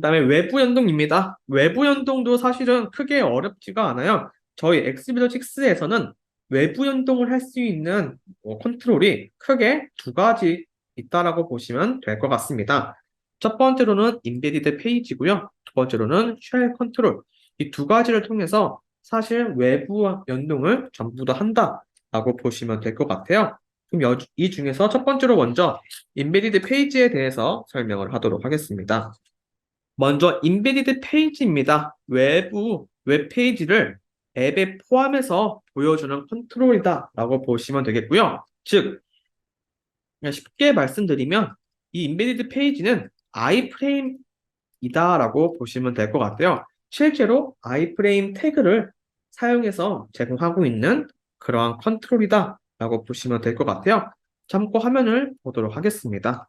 그다음에 외부 연동입니다. 외부 연동도 사실은 크게 어렵지가 않아요. 저희 엑스비더 6에서는 외부 연동을 할 수 있는 컨트롤이 크게 두 가지 있다라고 보시면 될 것 같습니다. 첫 번째로는 인베디드 페이지고요. 두 번째로는 쉘 컨트롤. 이 두 가지를 통해서 사실 외부 연동을 전부 다 한다라고 보시면 될 것 같아요. 그럼 이 중에서 첫 번째로 먼저 인베디드 페이지에 대해서 설명을 하도록 하겠습니다. 먼저 인베디드 페이지입니다. 외부 웹페이지를 앱에 포함해서 보여주는 컨트롤이다 라고 보시면 되겠고요. 즉, 그냥 쉽게 말씀드리면 이 인베디드 페이지는 아이프레임이다 라고 보시면 될 것 같아요. 실제로 아이프레임 태그를 사용해서 제공하고 있는 그러한 컨트롤이다 라고 보시면 될 것 같아요. 참고 화면을 보도록 하겠습니다.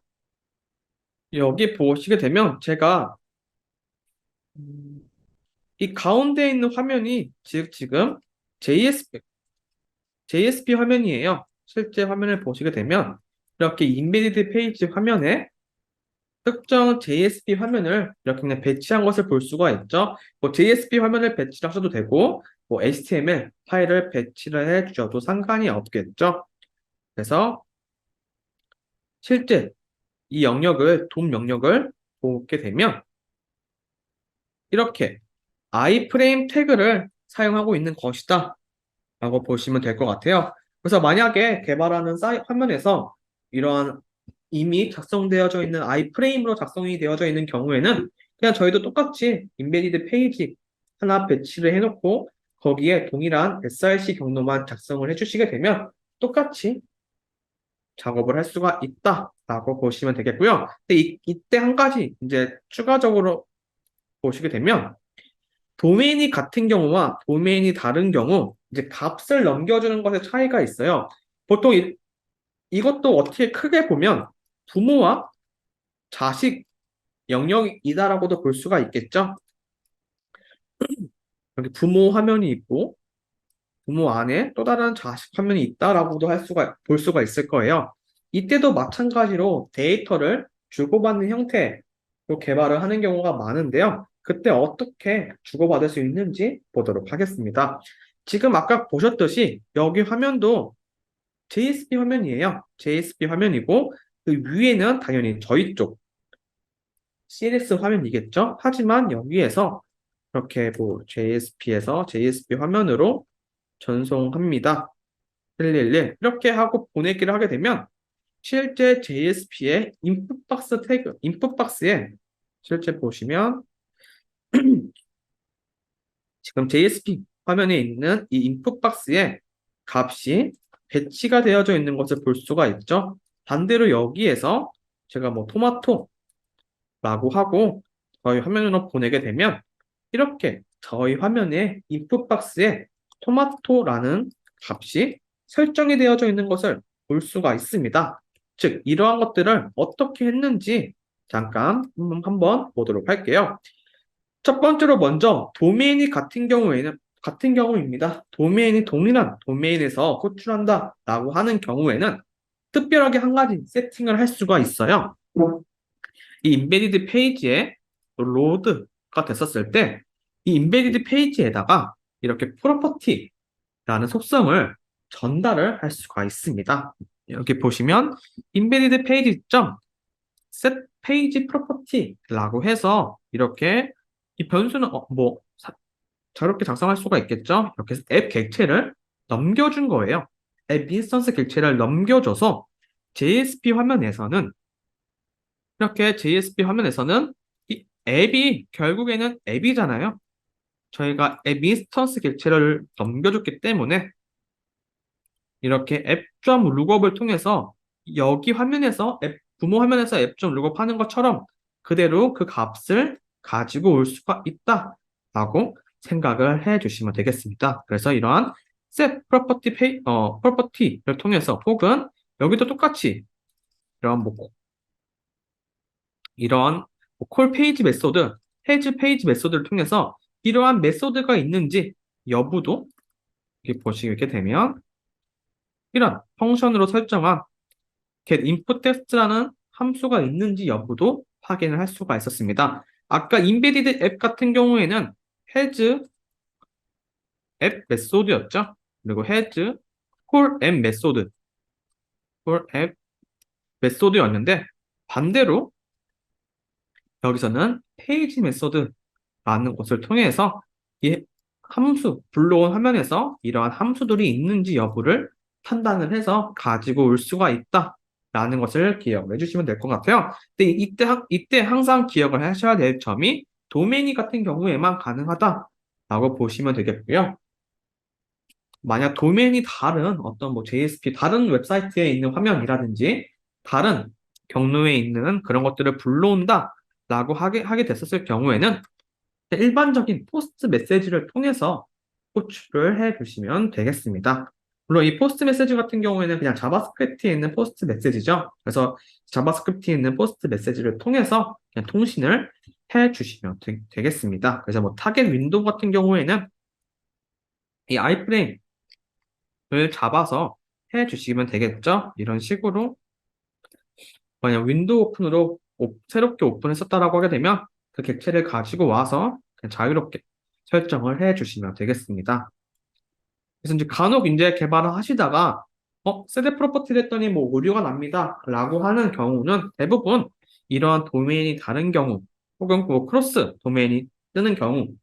여기 보시게 되면 제가 음, 이 가운데 있는 화면이 즉 지금 JSP 화면이에요. 실제 화면을 보시게 되면 이렇게 인베디드 페이지 화면에 특정 JSP 화면을 이렇게 그냥 배치한 것을 볼 수가 있죠. 뭐 JSP 화면을 배치를 하셔도 되고 뭐 HTML 파일을 배치를 해 주셔도 상관이 없겠죠. 그래서 실제 이 영역을 돔 영역을 보게 되면 이렇게 iframe 태그를 사용하고 있는 것이다 라고 보시면 될 것 같아요. 그래서 만약에 개발하는 화면에서 이러한 이미 작성되어져 있는 iframe으로 작성이 되어져 있는 경우에는 그냥 저희도 똑같이 인베디드 페이지 하나 배치를 해놓고 거기에 동일한 src 경로만 작성을 해주시게 되면 똑같이 작업을 할 수가 있다라고 보시면 되겠고요. 근데 이때 한 가지 이제 추가적으로 보시게 되면 도메인이 같은 경우와 도메인이 다른 경우 이제 값을 넘겨주는 것에 차이가 있어요. 보통 이것도 어떻게 크게 보면 부모와 자식 영역이다라고도 볼 수가 있겠죠. 여기 부모 화면이 있고 부모 안에 또 다른 자식 화면이 있다라고도 볼 수가 있을 거예요. 이때도 마찬가지로 데이터를 주고받는 형태로 개발을 하는 경우가 많은데요. 그때 어떻게 주고받을 수 있는지 보도록 하겠습니다. 지금 아까 보셨듯이 여기 화면도 JSP 화면이에요. JSP 화면이고 그 위에는 당연히 저희 쪽 CLS 화면이겠죠. 하지만 여기에서 이렇게 뭐 JSP에서 JSP 화면으로 전송합니다. 111 이렇게 하고 보내기를 하게 되면 실제 JSP의 인풋박스 태그, 인풋박스에 실제 보시면 지금 JSP 화면에 있는 이 인풋박스에 값이 배치가 되어져 있는 것을 볼 수가 있죠. 반대로 여기에서 제가 뭐 토마토라고 하고 저희 화면으로 보내게 되면 이렇게 저희 화면의 인풋박스에 토마토라는 값이 설정이 되어져 있는 것을 볼 수가 있습니다. 즉, 이러한 것들을 어떻게 했는지 잠깐 한번 보도록 할게요. 첫 번째로 먼저 도메인이 같은 경우입니다. 도메인이 동일한 도메인에서 호출한다라고 하는 경우에는 특별하게 한 가지 세팅을 할 수가 있어요. 이 인베디드 페이지에 로드가 됐었을 때 이 인베디드 페이지에다가 이렇게 프로퍼티라는 속성을 전달을 할 수가 있습니다. 여기 보시면 인베디드 페이지 점 set page property라고 해서 이렇게 이 변수는 자유롭게 작성할 수가 있겠죠. 이렇게 앱 객체를 넘겨준 거예요. 앱 인스턴스 객체를 넘겨줘서 JSP 화면에서는 이렇게 JSP 화면에서는 이 앱이 결국에는 앱이잖아요. 저희가 앱 인스턴스 객체를 넘겨줬기 때문에 이렇게 앱.룩업을 통해서 여기 화면에서 부모 화면에서 앱.룩업 하는 것처럼 그대로 그 값을 가지고 올 수가 있다라고 생각을 해 주시면 되겠습니다. 그래서 이러한 set property를 통해서 혹은 여기도 똑같이 이런 이런 콜 페이지 메소드, 해즈 페이지 메소드를 통해서 이러한 메소드가 있는지 여부도 이렇게 보시게 되면 이런 펑션으로 설정한 get input text라는 함수가 있는지 여부도 확인을 할 수가 있었습니다. 아까 인베디드 앱 같은 경우에는 has 앱 메소드였죠. 그리고 has 콜 앱 메소드, 콜 앱 메소드였는데 반대로 여기서는 페이지 메소드라는 것을 통해서 이 함수, 불러온 화면에서 이러한 함수들이 있는지 여부를 판단을 해서 가지고 올 수가 있다라는 것을 기억을 해주시면 될 것 같아요. 근데 이때 항상 기억을 하셔야 될 점이 도메인이 같은 경우에만 가능하다라고 보시면 되겠고요. 만약 도메인이 다른 어떤 뭐 JSP, 다른 웹사이트에 있는 화면이라든지 다른 경로에 있는 그런 것들을 불러온다라고 하게 됐었을 경우에는 일반적인 포스트 메시지를 통해서 호출을 해 주시면 되겠습니다. 물론 이 포스트 메시지 같은 경우에는 그냥 자바스크립트에 있는 포스트 메시지죠. 그래서 자바스크립트에 있는 포스트 메시지를 통해서 그냥 통신을 해 주시면 되겠습니다. 그래서 뭐 타겟 윈도우 같은 경우에는 이 아이프레임을 잡아서 해 주시면 되겠죠. 이런 식으로 만약 윈도우 오픈으로 새롭게 오픈했었다라고 하게 되면 그 객체를 가지고 와서 그냥 자유롭게 설정을 해 주시면 되겠습니다. 그래서 이제 간혹 이제 개발을 하시다가 세대 프로퍼티를 했더니 뭐 오류가 납니다 라고 하는 경우는 대부분 이러한 도메인이 다른 경우 혹은 뭐 크로스 도메인이 뜨는 경우이기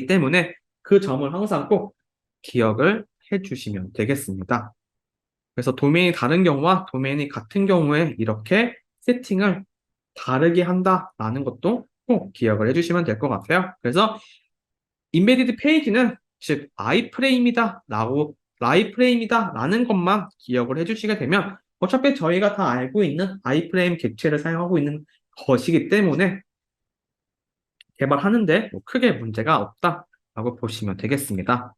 때문에 그 점을 항상 꼭 기억을 해 주시면 되겠습니다. 그래서 도메인이 다른 경우와 도메인이 같은 경우에 이렇게 세팅을 다르게 한다라는 것도 꼭 기억을 해주시면 될 것 같아요. 그래서 인베디드 페이지는 즉 라이프레임이다라는 것만 기억을 해주시게 되면 어차피 저희가 다 알고 있는 아이프레임 객체를 사용하고 있는 것이기 때문에 개발하는데 뭐 크게 문제가 없다라고 보시면 되겠습니다.